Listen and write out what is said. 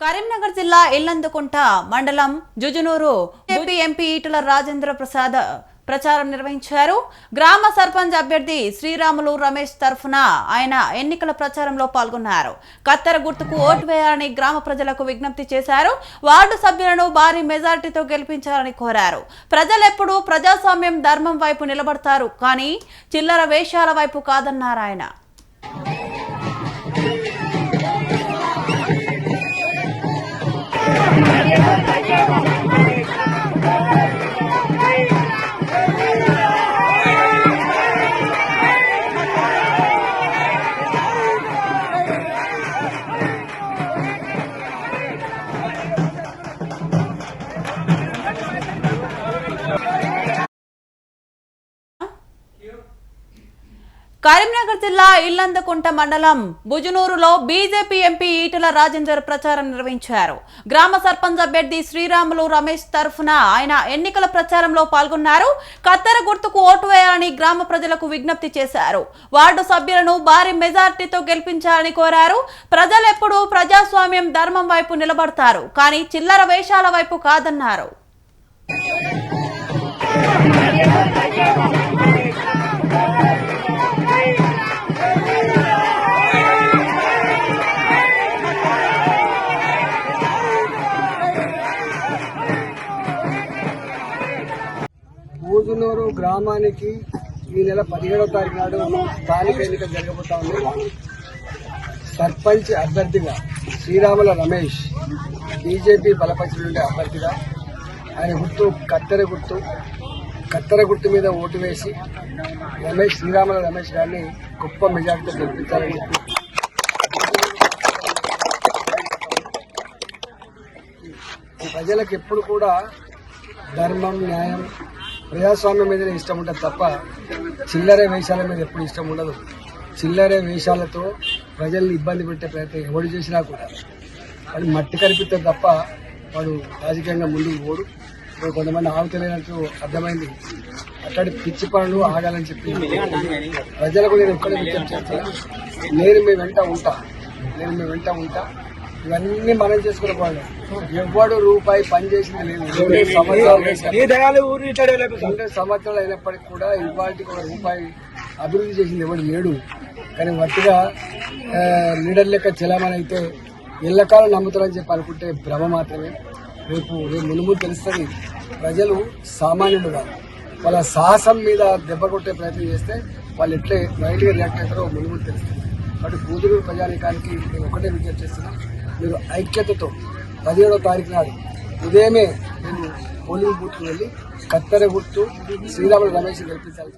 కరీంనగర్ జిల్లా ఇల్లందుకుంట మండలం జుజునూరు ఎంపీ ఈటల రాజేంద్ర ప్రసాద్ ప్రచారం నిర్వహించారు. గ్రామ సర్పంచ్ అభ్యర్థి శ్రీరాములు రమేష్ తరఫున ఆయన ఎన్నికల ప్రచారంలో పాల్గొన్నారు. కత్తెర గుర్తుకు ఓటు వేయాలని గ్రామ ప్రజలకు విజ్ఞప్తి చేశారు. వార్డు సభ్యులను భారీ మెజారిటీతో గెలిపించాలని కోరారు. ప్రజలెప్పుడూ ప్రజాస్వామ్యం ధర్మం వైపు నిలబడతారు, కానీ చిల్లర వేషాల వైపు కాదన్నారు ఆయన. కరీంనగర్ జిల్లా ఇల్లందుకుంట మండలం బుజునూరులో బీజేపీ ఎంపీ ఈటల రాజేందర్ ప్రచారం నిర్వహించారు. గ్రామ సర్పంచ్ అభ్యర్థి శ్రీరాములు రమేష్ తరఫున ఆయన ఎన్నికల ప్రచారంలో పాల్గొన్నారు. కత్తెర గుర్తుకు ఓటు వేయాలని గ్రామ ప్రజలకు విజ్ఞప్తి చేశారు. వార్డు సభ్యులను భారీ మెజార్టీతో గెలిపించాలని కోరారు. ప్రజలెప్పుడూ ప్రజాస్వామ్యం ధర్మం వైపు నిలబడతారు, కానీ చిల్లర వేషాల వైపు కాదన్నారు. బూజునూరు గ్రామానికి ఈ నెల 17వ తారీఖు నాడు స్థానిక ఎన్నిక జరగబోతా ఉంది. సర్పంచ్ అభ్యర్థిగా శ్రీరాముల రమేష్ బీజేపీ బలపరిచినటువంటి అభ్యర్థిగా ఆయన గుర్తు కత్తెర గుర్తు మీద ఓటు వేసి శ్రీరాముల రమేష్ గారిని గొప్ప మెజార్టీతో గెలిపించాలని చెప్పి ప్రజలకు ఎప్పుడు కూడా ధర్మం, న్యాయం, ప్రజాస్వామ్యం మీదనే ఇష్టం ఉంటుంది తప్ప చిల్లర వేషాల మీద ఎప్పుడు ఇష్టం ఉండదు. చిల్లర వేషాలతో ప్రజల్ని ఇబ్బంది పెట్టే ప్రయత్నం ఎవడు చేసినా కూడా వాడు మట్టి కనిపిస్తారు తప్ప వాడు రాజకీయంగా ముందుకు పోడు. ఇప్పుడు కొంతమంది ఆగుతలేనట్టు అర్థమైంది. అక్కడి పిచ్చి పనులు ఆగాలని చెప్పి ప్రజలకు నేను ఒక్కడే విజ్ఞప్తి చేస్తాను. నేను మీ వెంట ఉంటా. ఇవన్నీ మనం చేసుకునే పనులు. ఎవడు రూపాయి పని చేసింది లేదు. 2 సంవత్సరాలు అయినప్పటికీ కూడా ఇవాటికి 1 రూపాయి అభివృద్ధి చేసింది ఎవడు లేడు. కానీ వట్టిగా లీడర్ లెక్క చలామణి అయితే ఎల్లకాలం నమ్ముతారని చెప్పి అనుకుంటే భ్రమ మాత్రమే. రేపు మునుము తెలుస్తుంది. ప్రజలు సామాన్యులు కాదు. వాళ్ళ సాహసం మీద దెబ్బ కొట్టే ప్రయత్నం చేస్తే వాళ్ళు ఎట్లే రైట్గా రియాక్ట్ అవుతారో మునుము తెలుస్తుంది. కాబట్టి బూజునూరు ప్రజానీకానికి నేను ఒకటే విజ్ఞప్తి చేస్తున్నాను. మీరు ఐక్యతతో 17వ తారీఖు నాడు ఉదయమే నేను పోలింగ్ బూత్కు వెళ్ళి కత్తెర గుర్తు శ్రీరాములు రమేష్ గెలిపించాలి.